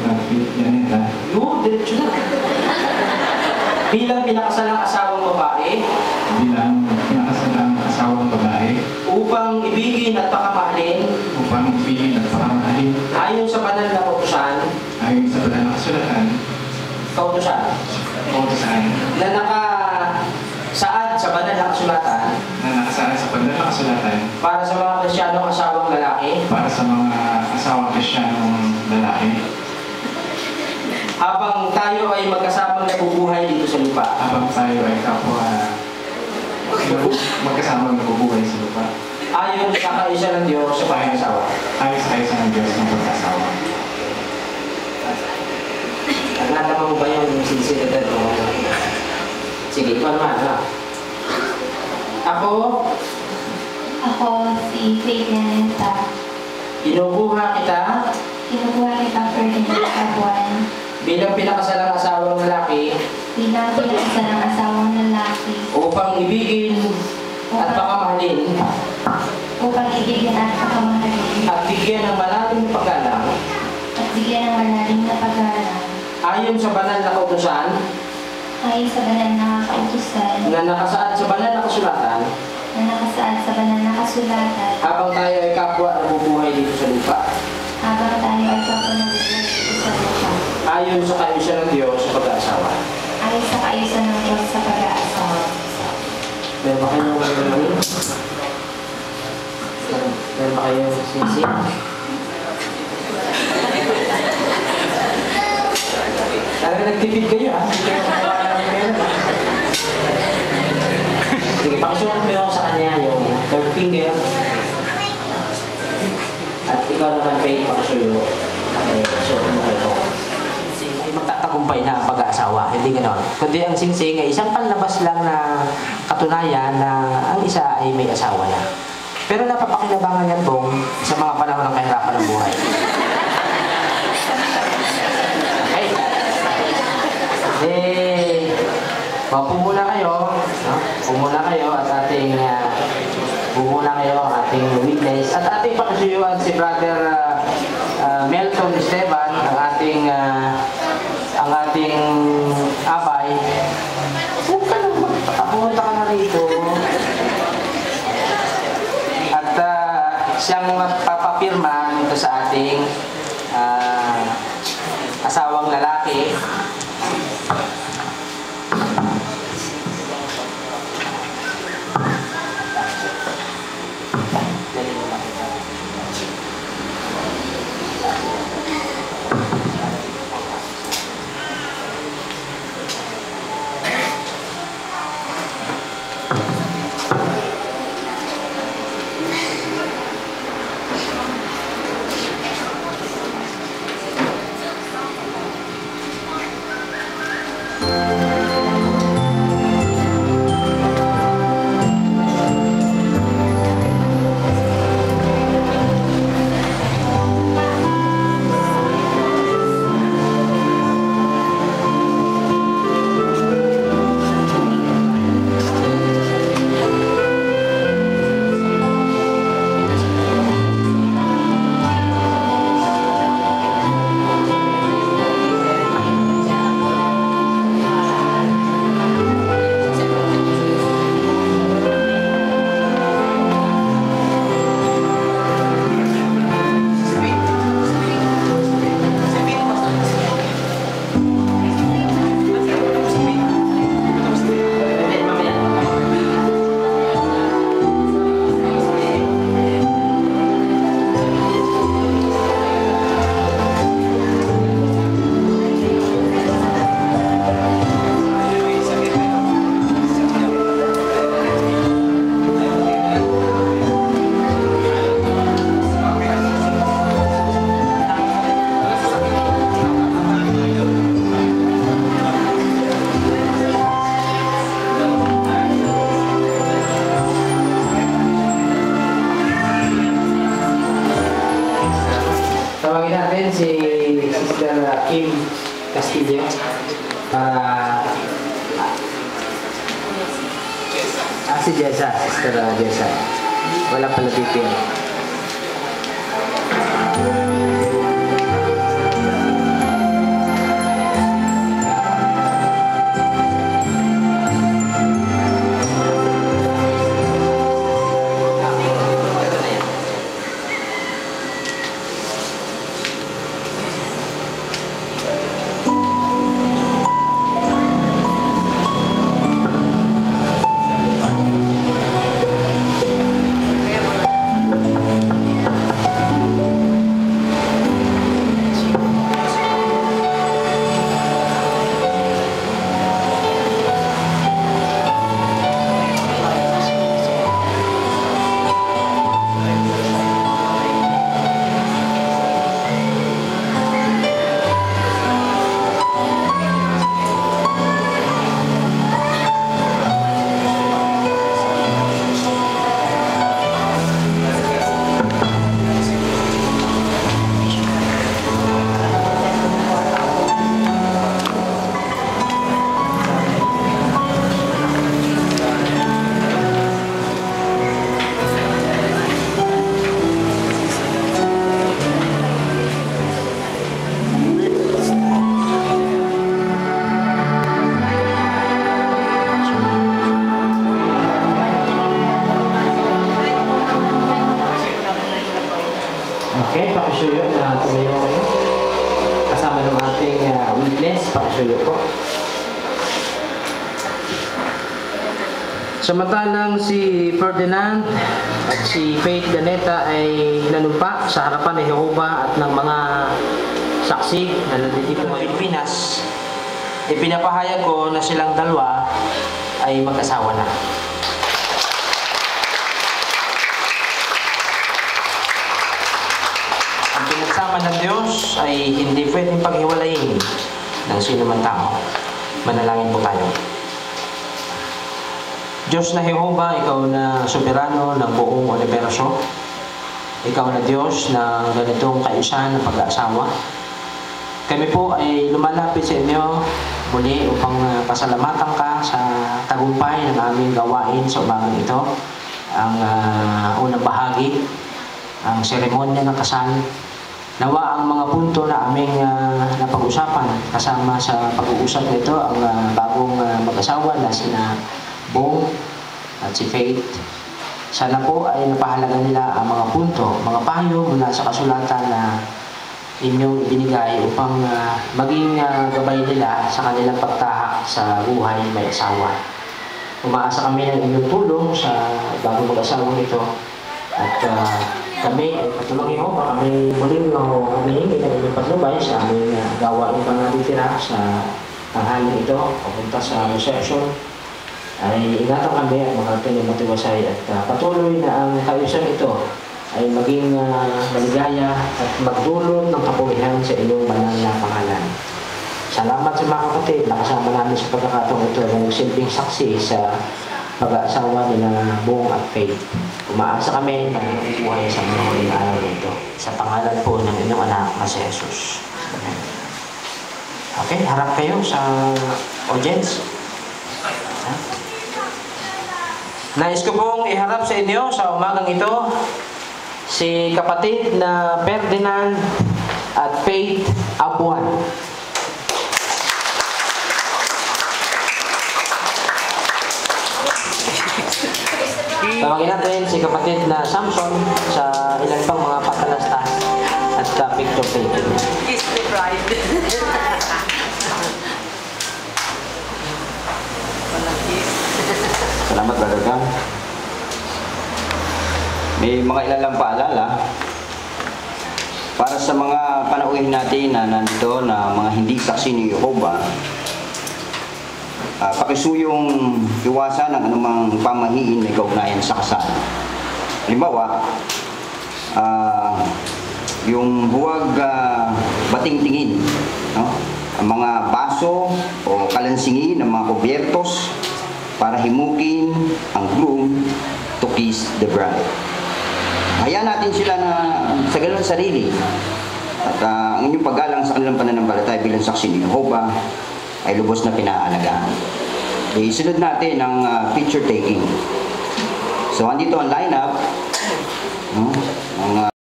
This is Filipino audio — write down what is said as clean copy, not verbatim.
Brad Pitt, Janeta. Yun, diretso na. Bilang pinakasalang asawang babae. Bilang pinakasalang asawang babae. Upang ibigin at pakamahalin. Upang ibigin at pakamahalin. Ayon sa banal na kautusan. Ayon sa banal na kasulatan. Kautusan. Kautusan. Na nakasaad sa banal na kasulatan. Na nakasaad sa banal na kasulatan. Para sa mga Kristiyanong asawang lalaki. Para sa mga asawang Kristiyanong lalaki. Habang tayo ay magkasamang nabubuhay dito sa lupa. Habang tayo ay kapwa magkasamang nabubuhay sa lupa. Ayon sa kaisa ng Diyos sa pag-asawa. Ayon sa kaisa ng Diyos ng pag-asawa. Nalalaman mo ba yung sinsilidad mo? Sige, ikaw naman, ha? Ako si Faith Janeta. Kinukuha kita Ferdinand Cabuan. bilang pinakasalang asawang lalaki Bilang pinakasalang asawang lalaki. upang ibigin at pakamahalin Upang ibigin at pakamahalin. at bigyan ng malalim na paggalang At bigyan ng malalim na pag-aaral. ayon sa banal na kautusan Ayon sa banal na kautusan. na nakasaad sa banal na kasulatan Na nakasaad sa banal na kasulatan. habang tayo ay kapwa nabubuhay dito sa lupa. Habang tayo ay kapanagbuhay dito sa lupa. Ayon sa kaisa ng Diyos sa pag-aasawa. Ayon sa kaisa ng Diyos sa pag-aasawa. Meron ba kayong meron ba kayong sisi? Talaga nagtipid kayo, ha? Hindi kayo makakalaman kayo. Sige, pakisulat mo yung sa kanya yung third finger. At ikaw naman, Faith, pakisulo. Suot mo kayo. Ay magtatagumpay na ang pag-aasawa, hindi ganon. Kundi ang singsing ay isang panlabas lang na katunayan na ang isa ay may asawa na. Pero napapakinabangan yan pong sa mga panahon ng kahirapan ng buhay. Okay. Paupo muna kayo. No? Pumuna kayo at ating witness. At ating pakasuyuan si Brother Melton Esteban, ang ating abay. Pumunta ka na rito. At siyang magpapapirma nito sa ating asawang lalaki. Tawagin natin si Sister Kim Castillo para si Jessa, Sister Jessa. Wala pala dito. Okay, pakisuyo na tumayo kayo. Kasama ng ating witness, pakisuyo po. Samantalang si Ferdinand at si Faith Ganeta ay nanumpa sa harapan ni Jehovah at ng mga saksi na nandito sa Pilipinas, ipinapahayag ko na silang dalawa ay mag-asawa na. Ang pinagsama ng Diyos ay hindi pwedeng paghiwalayin ng sino man tao. Manalangin po tayo. Diyos na Jehovah, Ikaw na soberano ng buong universo. Ikaw na Diyos na ganitong kaisa ng pag-aasawa. Kami po ay lumalapit sa inyo muli upang pasalamatan ka sa tagumpay ng aming gawain sa umagang ito. Ang unang bahagi, ang seremonya ng kasal. Nawa ang mga punto na aming napag-usapan kasama sa pag-uusap nito ang bagong mag-asawa na sina Bong at si Faith. Sana po ay napahalaga nila ang mga punto, mga payo mula sa kasulatan na inyong ibinigay upang maging gabay nila sa kanilang pagtahak sa buhay may asawa. Umaasa kami ng inyong tulong sa bagong mag-asawa nito at kami ay patulungin mo para kami muling humihingi ng inyong patnubay sa aming gawain pang natitira sa tanghaling ito papunta sa reception. Ay ingatan kami at makarating ng matiwasay at patuloy na ang kaayusan ito ay maging maligaya at magdulot ng kapulihan sa inyong banal na pangalan. Salamat sa mga kapatid na kasama namin sa pagkakataong ito na nagsilbing saksi sa pag-aasawa nila Bong at Faith. Umaasa kami na buhay sa mga huling araw nito. Sa pangalan po ng inyong anak na si Jesus. Amen. Okay, harap kayo sa audience. Nais ko pong iharap sa inyo sa umagang ito si kapatid na Ferdinand at Faith Abuan. Tawagin natin si kapatid na Samson sa ilan pang mga patalastas at picture taking. Kiss the bride. Salamat, Brother Gam. May mga ilalang paalala para sa mga panauhin natin na nandito na mga hindi saksi ni Jehovah. Pakisuyong iwasan ang anumang pamahiin na kaugnayan sa kasal. Halimbawa, yung huwag bating-tingin, no? Ang mga baso o kalansingin ng mga kubyertos para himukin ang groom to kiss the bride. Hayaan natin sila na sa ganun sarili. At ang inyong paggalang sa kanilang pananampalataya bilang saksi ni Jehovah ay lubos na pinaalagaan. Isunod natin ang picture taking. So, andito ang lineup. No? Ang